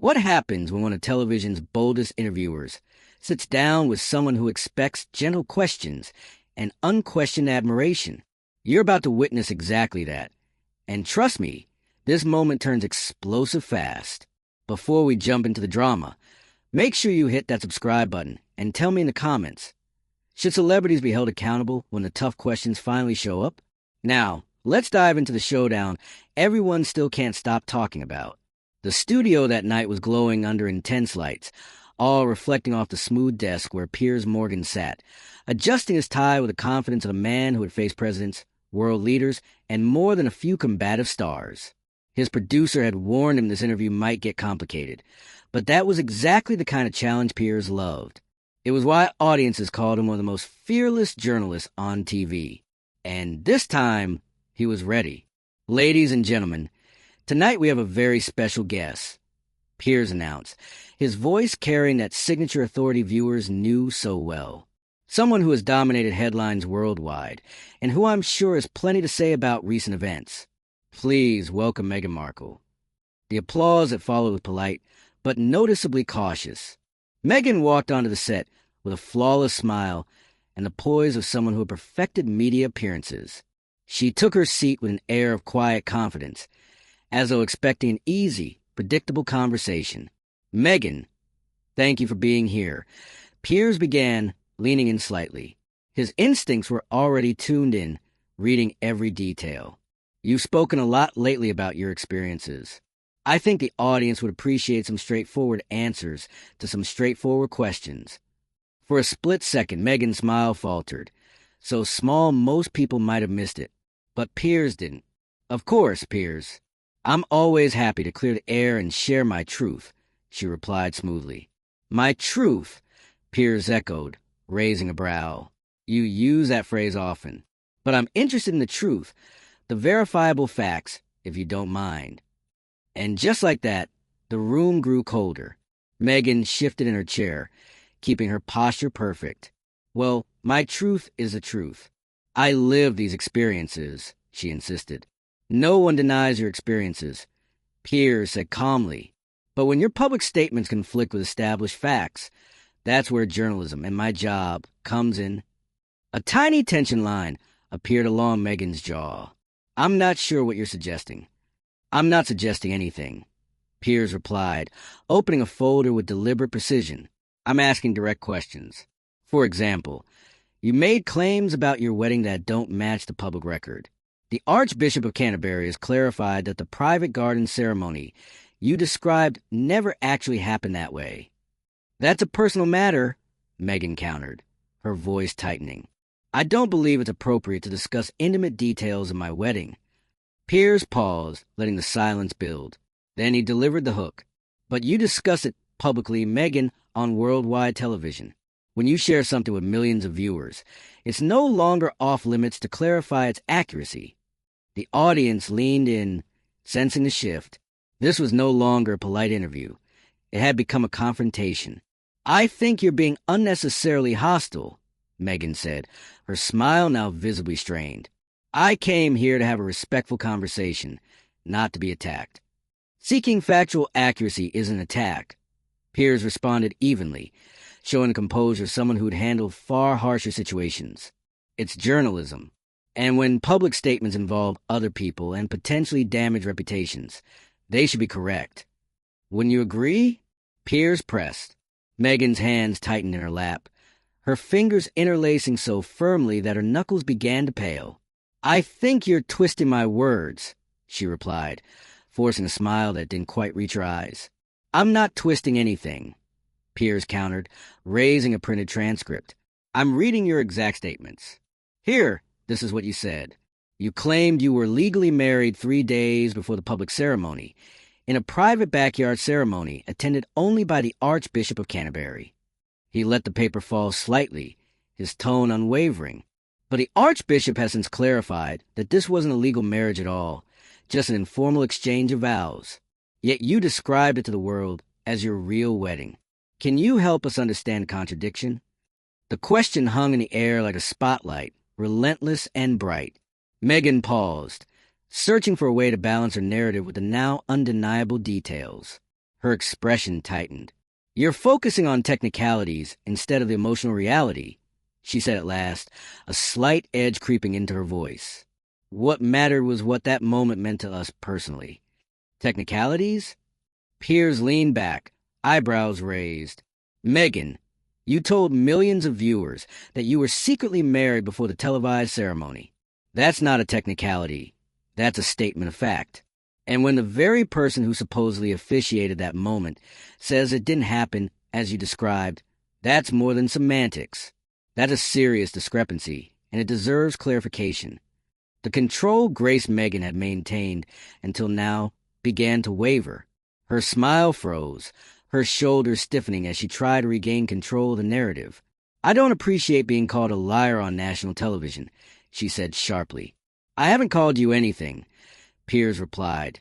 What happens when one of television's boldest interviewers sits down with someone who expects gentle questions and unquestioned admiration? You're about to witness exactly that. And trust me, this moment turns explosive fast. Before we jump into the drama, make sure you hit that subscribe button and tell me in the comments, should celebrities be held accountable when the tough questions finally show up? Now, let's dive into the showdown everyone still can't stop talking about. The studio that night was glowing under intense lights, all reflecting off the smooth desk where Piers Morgan sat, adjusting his tie with the confidence of a man who had faced presidents, world leaders, and more than a few combative stars. His producer had warned him this interview might get complicated, but that was exactly the kind of challenge Piers loved. It was why audiences called him one of the most fearless journalists on TV. And this time, he was ready. Ladies and gentlemen, tonight we have a very special guest, Piers announced, his voice carrying that signature authority viewers knew so well. Someone who has dominated headlines worldwide, and who I'm sure has plenty to say about recent events. Please welcome Meghan Markle. The applause that followed was polite, but noticeably cautious. Meghan walked onto the set with a flawless smile and the poise of someone who had perfected media appearances. She took her seat with an air of quiet confidence, as though expecting an easy, predictable conversation. "Meghan, thank you for being here." Piers began, leaning in slightly. His instincts were already tuned in, reading every detail. "You've spoken a lot lately about your experiences. I think the audience would appreciate some straightforward answers to some straightforward questions." For a split second, Meghan's smile faltered, so small most people might have missed it. But Piers didn't. "Of course, Piers. I'm always happy to clear the air and share my truth," she replied smoothly. "My truth," Piers echoed, raising a brow. "You use that phrase often. But I'm interested in the truth, the verifiable facts, if you don't mind." And just like that, the room grew colder. Meghan shifted in her chair, keeping her posture perfect. "Well, my truth is the truth. I live these experiences," she insisted. "No one denies your experiences," Piers said calmly. "But when your public statements conflict with established facts, that's where journalism and my job comes in." A tiny tension line appeared along Meghan's jaw. "I'm not sure what you're suggesting." "I'm not suggesting anything," Piers replied, opening a folder with deliberate precision. "I'm asking direct questions. For example, you made claims about your wedding that don't match the public record. The Archbishop of Canterbury has clarified that the private garden ceremony you described never actually happened that way." "That's a personal matter," Meghan countered, her voice tightening. "I don't believe it's appropriate to discuss intimate details of my wedding." Piers paused, letting the silence build. Then he delivered the hook. "But you discuss it publicly, Meghan, on worldwide television. When you share something with millions of viewers, it's no longer off limits to clarify its accuracy." The audience leaned in, sensing the shift. This was no longer a polite interview. It had become a confrontation. "I think you're being unnecessarily hostile," Meghan said, her smile now visibly strained. "I came here to have a respectful conversation, not to be attacked." "Seeking factual accuracy is an attack," Piers responded evenly, showing the composure of someone who'd handled far harsher situations. "It's journalism. And when public statements involve other people and potentially damage reputations, they should be correct. Wouldn't you agree?" Piers pressed. Meghan's hands tightened in her lap, her fingers interlacing so firmly that her knuckles began to pale. "I think you're twisting my words," she replied, forcing a smile that didn't quite reach her eyes. "I'm not twisting anything," Piers countered, raising a printed transcript. "I'm reading your exact statements. Here, this is what you said. You claimed you were legally married 3 days before the public ceremony, in a private backyard ceremony attended only by the Archbishop of Canterbury." He let the paper fall slightly, his tone unwavering. "But the Archbishop has since clarified that this wasn't a legal marriage at all, just an informal exchange of vows. Yet you described it to the world as your real wedding. Can you help us understand the contradiction?" The question hung in the air like a spotlight, relentless and bright. Meghan paused, searching for a way to balance her narrative with the now undeniable details. Her expression tightened. "You're focusing on technicalities instead of the emotional reality," she said at last, a slight edge creeping into her voice. What mattered was what that moment meant to us personally. Technicalities? Piers leaned back, eyebrows raised. "Meghan, you told millions of viewers that you were secretly married before the televised ceremony. That's not a technicality. That's a statement of fact. And when the very person who supposedly officiated that moment says it didn't happen as you described, that's more than semantics. That's a serious discrepancy, and it deserves clarification." The control Grace Meghan had maintained until now began to waver. Her smile froze, her shoulders stiffening as she tried to regain control of the narrative. "I don't appreciate being called a liar on national television," she said sharply. "I haven't called you anything," Piers replied,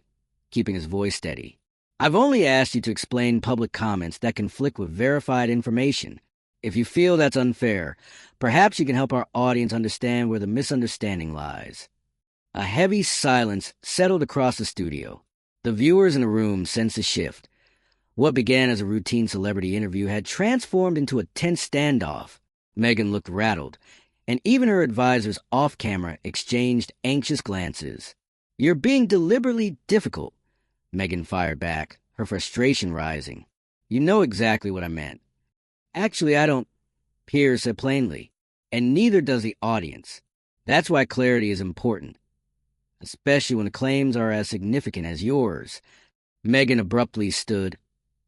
keeping his voice steady. "I've only asked you to explain public comments that conflict with verified information. If you feel that's unfair, perhaps you can help our audience understand where the misunderstanding lies." A heavy silence settled across the studio. The viewers in the room sensed a shift. What began as a routine celebrity interview had transformed into a tense standoff. Meghan looked rattled, and even her advisors off-camera exchanged anxious glances. "You're being deliberately difficult," Meghan fired back, her frustration rising. "You know exactly what I meant." "Actually, I don't," Piers said plainly, "and neither does the audience. That's why clarity is important, especially when the claims are as significant as yours." Meghan abruptly stood,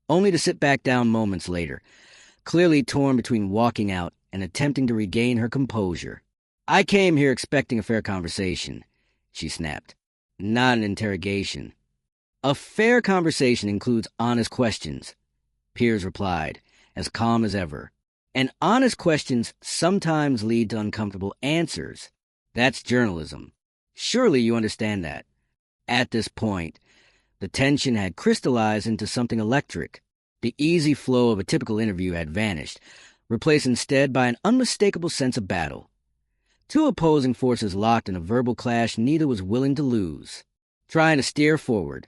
only to sit back down moments later, clearly torn between walking out and attempting to regain her composure. "I came here expecting a fair conversation," she snapped. "Not an interrogation." "A fair conversation includes honest questions," Piers replied, as calm as ever. "And honest questions sometimes lead to uncomfortable answers. That's journalism. Surely you understand that." At this point, the tension had crystallized into something electric. The easy flow of a typical interview had vanished, replaced instead by an unmistakable sense of battle. Two opposing forces locked in a verbal clash neither was willing to lose. Trying to steer forward,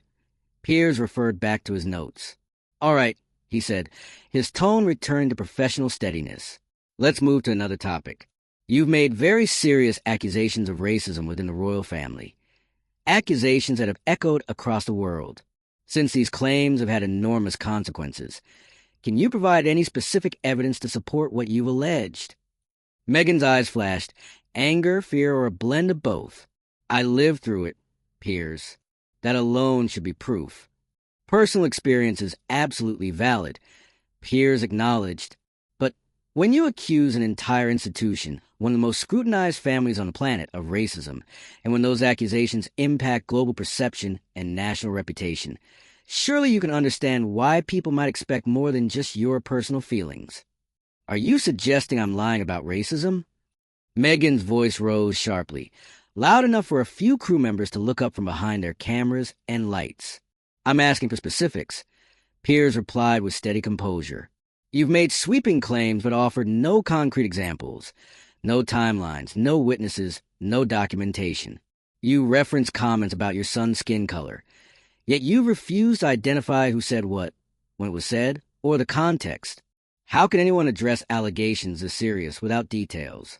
Piers referred back to his notes. "All right," he said, his tone returning to professional steadiness. "Let's move to another topic. You've made very serious accusations of racism within the royal family. Accusations that have echoed across the world. Since these claims have had enormous consequences, can you provide any specific evidence to support what you've alleged?" Meghan's eyes flashed, anger, fear, or a blend of both. "I lived through it, Piers. That alone should be proof." Personal experience is absolutely valid, Piers acknowledged. But when you accuse an entire institution, one of the most scrutinized families on the planet, of racism, and when those accusations impact global perception and national reputation, surely you can understand why people might expect more than just your personal feelings. "Are you suggesting I'm lying about racism?" Meghan's voice rose sharply, loud enough for a few crew members to look up from behind their cameras and lights. "I'm asking for specifics," Piers replied with steady composure. "You've made sweeping claims but offered no concrete examples. No timelines, no witnesses, no documentation. You reference comments about your son's skin color, yet you refuse to identify who said what, when it was said, or the context. How can anyone address allegations this serious without details?"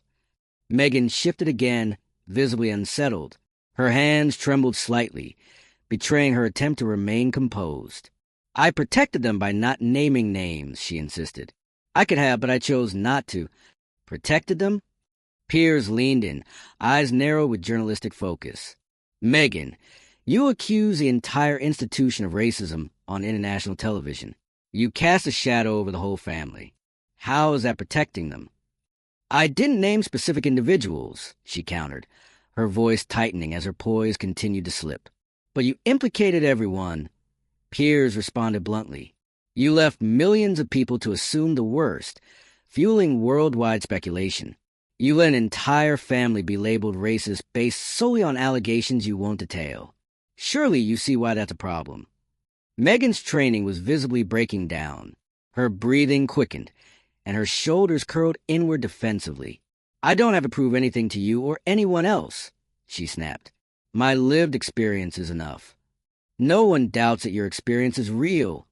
Meghan shifted again, visibly unsettled. Her hands trembled slightly, betraying her attempt to remain composed. "I protected them by not naming names," she insisted. "I could have, but I chose not to." "Protected them?" Piers leaned in, eyes narrowed with journalistic focus. "Meghan, you accuse the entire institution of racism on international television. You cast a shadow over the whole family. How is that protecting them?" "I didn't name specific individuals," she countered, her voice tightening as her poise continued to slip. "But you implicated everyone," Piers responded bluntly. "You left millions of people to assume the worst, fueling worldwide speculation. You let an entire family be labeled racist based solely on allegations you won't detail. Surely you see why that's a problem." Meghan's training was visibly breaking down. Her breathing quickened, and her shoulders curled inward defensively. "I don't have to prove anything to you or anyone else," she snapped. "My lived experience is enough. No one doubts that your experience is real.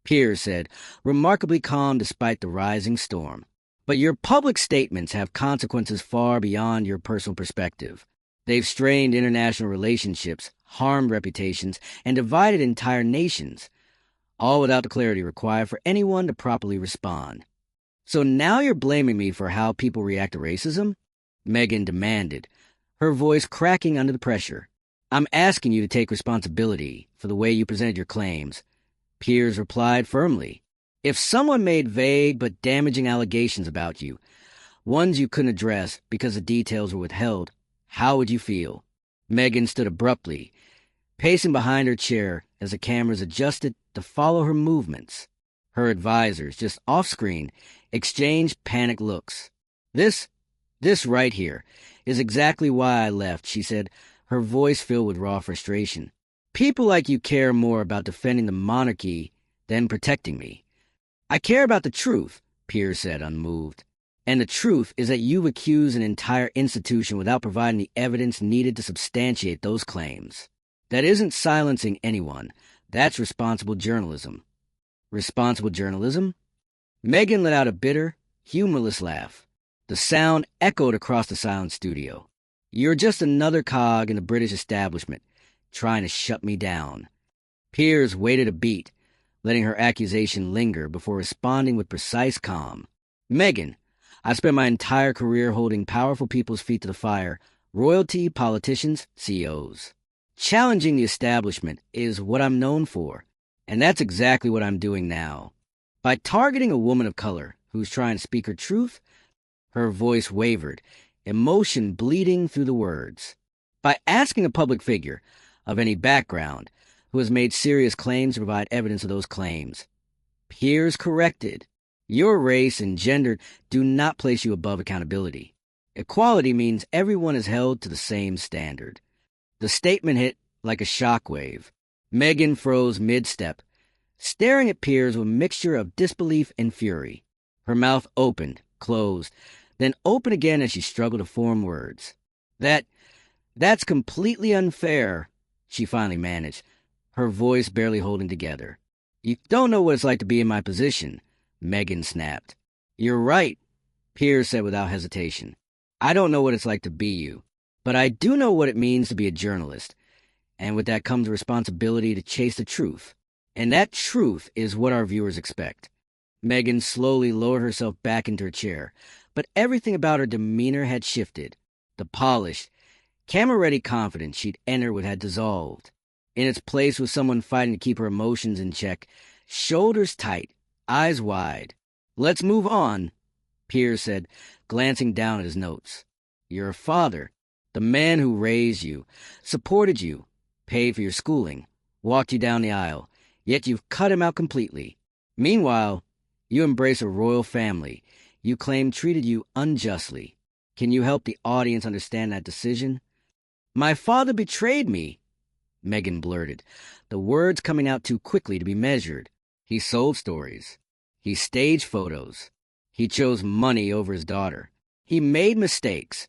Piers said, remarkably calm despite the rising storm. But your public statements have consequences far beyond your personal perspective. They've strained international relationships, harmed reputations, and divided entire nations, all without the clarity required for anyone to properly respond. So now you're blaming me for how people react to racism? Meghan demanded, her voice cracking under the pressure. I'm asking you to take responsibility for the way you presented your claims. Piers replied firmly. If someone made vague but damaging allegations about you, ones you couldn't address because the details were withheld, how would you feel? Meghan stood abruptly, pacing behind her chair as the cameras adjusted to follow her movements. Her advisors, just off-screen, exchanged panicked looks. This right here is exactly why I left, she said, her voice filled with raw frustration. People like you care more about defending the monarchy than protecting me. I care about the truth, Piers said, unmoved. And the truth is that you've accused an entire institution without providing the evidence needed to substantiate those claims. That isn't silencing anyone. That's responsible journalism. Responsible journalism? Meghan let out a bitter, humorless laugh. The sound echoed across the silent studio. You're just another cog in the British establishment, trying to shut me down. Piers waited a beat, letting her accusation linger before responding with precise calm. Meghan, I spent my entire career holding powerful people's feet to the fire, royalty, politicians, CEOs. Challenging the establishment is what I'm known for, and that's exactly what I'm doing now. By targeting a woman of color who's trying to speak her truth, her voice wavered, emotion bleeding through the words. By asking a public figure of any background who has made serious claims to provide evidence of those claims. Piers corrected. Your race and gender do not place you above accountability. Equality means everyone is held to the same standard. The statement hit like a shockwave. Meghan froze mid-step, staring at Piers with a mixture of disbelief and fury. Her mouth opened, closed, then opened again as she struggled to form words. That's completely unfair, she finally managed, her voice barely holding together. You don't know what it's like to be in my position, Meghan snapped. You're right, Piers said without hesitation. I don't know what it's like to be you, but I do know what it means to be a journalist, and with that comes a responsibility to chase the truth. And that truth is what our viewers expect. Meghan slowly lowered herself back into her chair, but everything about her demeanor had shifted. The polished, camera-ready confidence she'd entered with had dissolved. In its place was someone fighting to keep her emotions in check, shoulders tight, eyes wide. Let's move on, Piers said, glancing down at his notes. Your father, the man who raised you, supported you, paid for your schooling, walked you down the aisle, yet you've cut him out completely. Meanwhile, you embrace a royal family you claim treated you unjustly. Can you help the audience understand that decision? My father betrayed me, Meghan blurted, the words coming out too quickly to be measured. He sold stories. He staged photos. He chose money over his daughter. He made mistakes,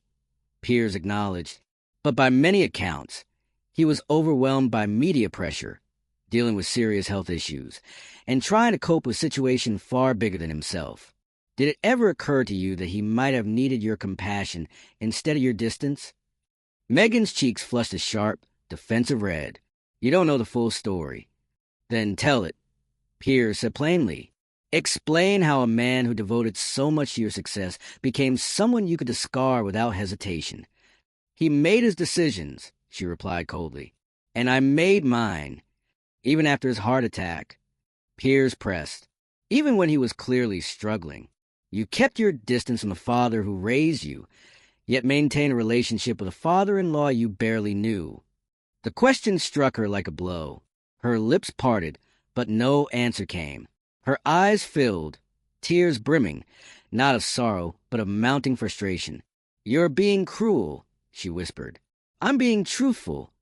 Piers acknowledged, but by many accounts, he was overwhelmed by media pressure, dealing with serious health issues, and trying to cope with a situation far bigger than himself. Did it ever occur to you that he might have needed your compassion instead of your distance? Meghan's cheeks flushed a sharp, defensive red. You don't know the full story. Then tell it, Piers said plainly. Explain how a man who devoted so much to your success became someone you could discard without hesitation. He made his decisions, she replied coldly, and I made mine. Even after his heart attack, Piers pressed, even when he was clearly struggling. You kept your distance from the father who raised you, yet maintained a relationship with a father-in-law you barely knew. The question struck her like a blow. Her lips parted, but no answer came. Her eyes filled, tears brimming, not of sorrow, but of mounting frustration. You're being cruel, she whispered. I'm being truthful,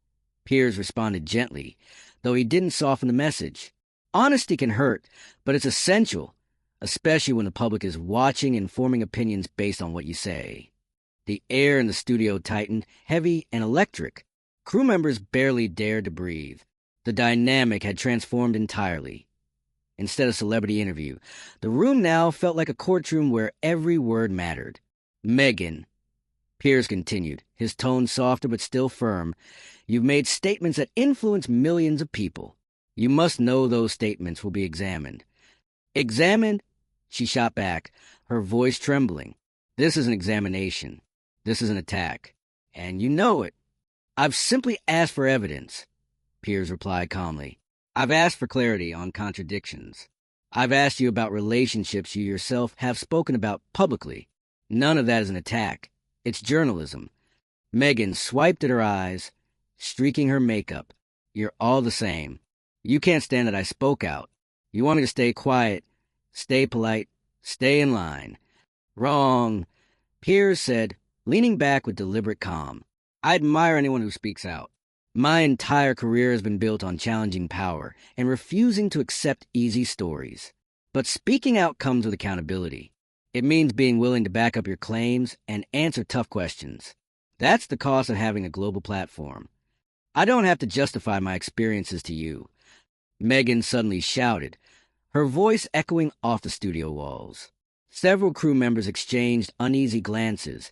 Piers responded gently, though he didn't soften the message. Honesty can hurt, but it's essential, especially when the public is watching and forming opinions based on what you say. The air in the studio tightened, heavy and electric. Crew members barely dared to breathe. The dynamic had transformed entirely. instead of celebrity interview. The room now felt like a courtroom where every word mattered. Meghan, Piers continued, his tone softer but still firm, you've made statements that influence millions of people. You must know those statements will be examined. Examined? She shot back, her voice trembling. This is an examination. This is an attack. And you know it. I've simply asked for evidence, Piers replied calmly. I've asked for clarity on contradictions. I've asked you about relationships you yourself have spoken about publicly. None of that is an attack. It's journalism. Meghan swiped at her eyes, streaking her makeup. You're all the same. You can't stand that I spoke out. You want me to stay quiet, stay polite, stay in line. Wrong, Piers said, leaning back with deliberate calm. I admire anyone who speaks out. My entire career has been built on challenging power and refusing to accept easy stories. But speaking out comes with accountability. It means being willing to back up your claims and answer tough questions. That's the cost of having a global platform. I don't have to justify my experiences to you. Meghan suddenly shouted, her voice echoing off the studio walls. Several crew members exchanged uneasy glances,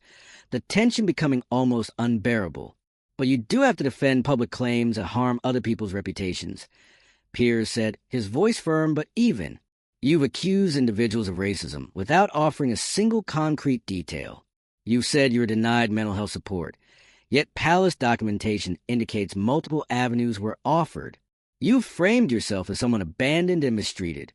the tension becoming almost unbearable. But you do have to defend public claims that harm other people's reputations, Piers said, his voice firm but even. You've accused individuals of racism without offering a single concrete detail. You've said you were denied mental health support, yet palace documentation indicates multiple avenues were offered. You've framed yourself as someone abandoned and mistreated,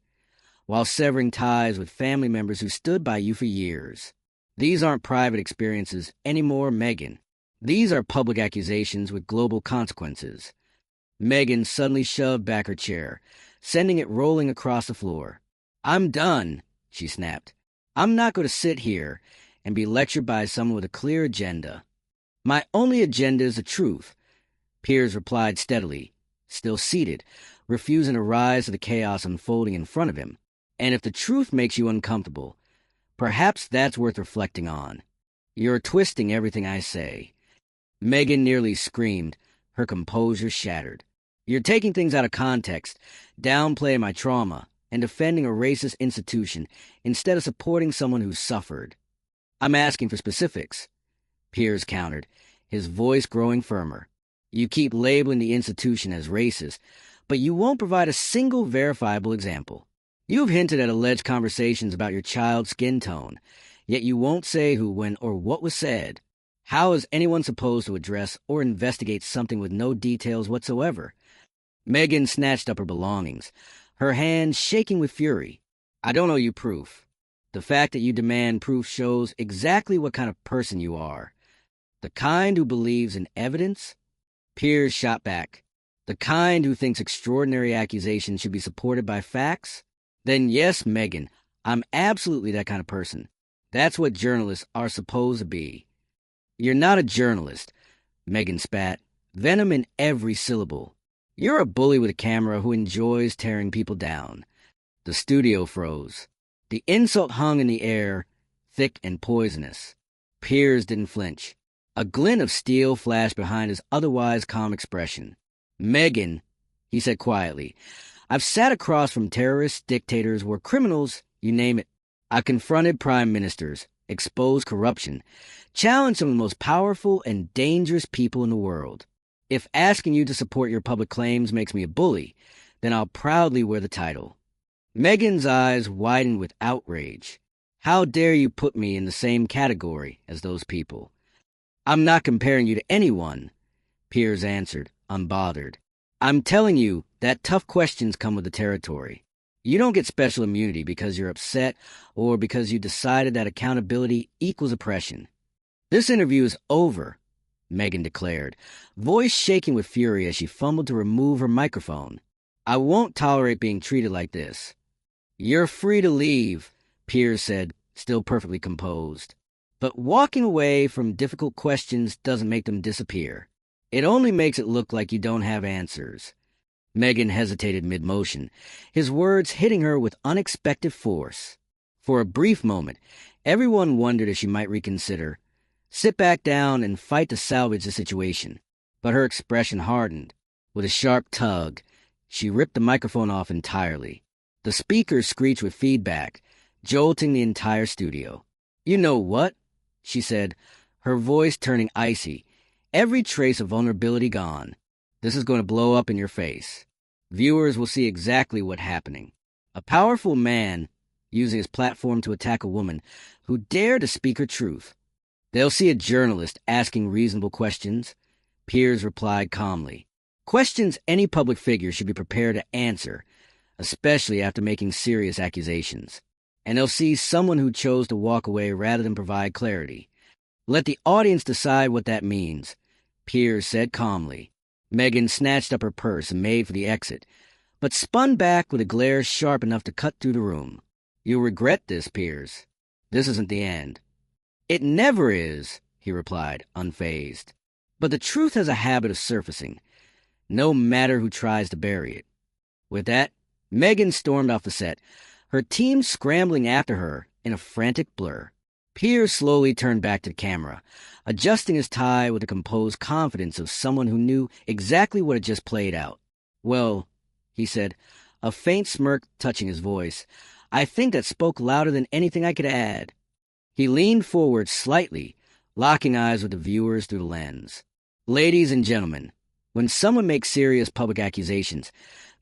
while severing ties with family members who stood by you for years. These aren't private experiences anymore, Meghan. These are public accusations with global consequences. Meghan suddenly shoved back her chair, sending it rolling across the floor. I'm done, she snapped. I'm not going to sit here and be lectured by someone with a clear agenda. My only agenda is the truth, Piers replied steadily, still seated, refusing to rise to the chaos unfolding in front of him. And if the truth makes you uncomfortable, perhaps that's worth reflecting on. You're twisting everything I say. Meghan nearly screamed, her composure shattered. You're taking things out of context, downplaying my trauma, and defending a racist institution instead of supporting someone who's suffered. I'm asking for specifics, Piers countered, his voice growing firmer. You keep labeling the institution as racist, but you won't provide a single verifiable example. You've hinted at alleged conversations about your child's skin tone, yet you won't say who, when, or what was said. How is anyone supposed to address or investigate something with no details whatsoever? Meghan snatched up her belongings, her hands shaking with fury. I don't owe you proof. The fact that you demand proof shows exactly what kind of person you are. The kind who believes in evidence? Piers shot back. The kind who thinks extraordinary accusations should be supported by facts? Then yes, Meghan, I'm absolutely that kind of person. That's what journalists are supposed to be. You're not a journalist, Meghan spat, venom in every syllable. You're a bully with a camera who enjoys tearing people down. The studio froze. The insult hung in the air, thick and poisonous. Piers didn't flinch. A glint of steel flashed behind his otherwise calm expression. Meghan, he said quietly, I've sat across from terrorists, dictators, war criminals, you name it. I've confronted prime ministers, exposed corruption, challenged some of the most powerful and dangerous people in the world. If asking you to support your public claims makes me a bully, then I'll proudly wear the title. Meghan's eyes widened with outrage. How dare you put me in the same category as those people? I'm not comparing you to anyone, Piers answered, unbothered. I'm telling you that tough questions come with the territory. You don't get special immunity because you're upset or because you decided that accountability equals oppression. This interview is over, Meghan declared, voice shaking with fury as she fumbled to remove her microphone. I won't tolerate being treated like this. You're free to leave, Piers said, still perfectly composed. But walking away from difficult questions doesn't make them disappear. It only makes it look like you don't have answers. Meghan hesitated mid-motion, his words hitting her with unexpected force. For a brief moment, everyone wondered if she might reconsider, sit back down and fight to salvage the situation. But her expression hardened. With a sharp tug, she ripped the microphone off entirely. The speakers screeched with feedback, jolting the entire studio. "You know what?" she said, her voice turning icy, every trace of vulnerability gone. "This is going to blow up in your face. Viewers will see exactly what's happening. A powerful man using his platform to attack a woman who dared to speak her truth. They'll see a journalist asking reasonable questions," Piers replied calmly. "Questions any public figure should be prepared to answer, especially after making serious accusations. And they'll see someone who chose to walk away rather than provide clarity. Let the audience decide what that means," Piers said calmly. Meghan snatched up her purse and made for the exit, but spun back with a glare sharp enough to cut through the room. "You'll regret this, Piers. This isn't the end." "It never is," he replied, unfazed. "But the truth has a habit of surfacing, no matter who tries to bury it." With that, Meghan stormed off the set, her team scrambling after her in a frantic blur. Piers slowly turned back to the camera, adjusting his tie with the composed confidence of someone who knew exactly what had just played out. "Well," he said, a faint smirk touching his voice, "I think that spoke louder than anything I could add." He leaned forward slightly, locking eyes with the viewers through the lens. "Ladies and gentlemen, when someone makes serious public accusations,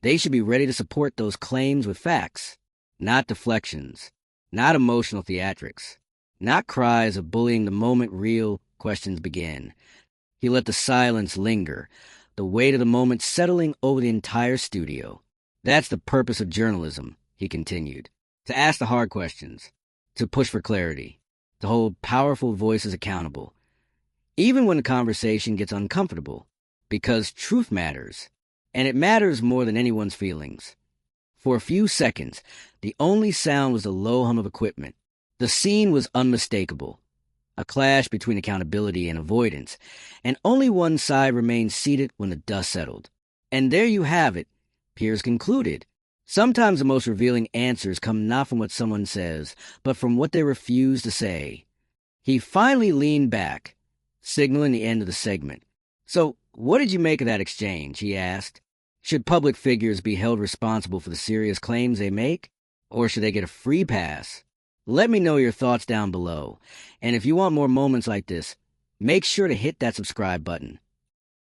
they should be ready to support those claims with facts, not deflections, not emotional theatrics, not cries of bullying the moment real questions begin." He let the silence linger, the weight of the moment settling over the entire studio. "That's the purpose of journalism," he continued, "to ask the hard questions, to push for clarity, to hold powerful voices accountable, even when the conversation gets uncomfortable, because truth matters, and it matters more than anyone's feelings." For a few seconds, the only sound was the low hum of equipment. The scene was unmistakable, a clash between accountability and avoidance, and only one side remained seated when the dust settled. "And there you have it," Piers concluded. "Sometimes the most revealing answers come not from what someone says, but from what they refuse to say." He finally leaned back, signaling the end of the segment. "So, what did you make of that exchange?" he asked. "Should public figures be held responsible for the serious claims they make? Or should they get a free pass? Let me know your thoughts down below. And if you want more moments like this, make sure to hit that subscribe button.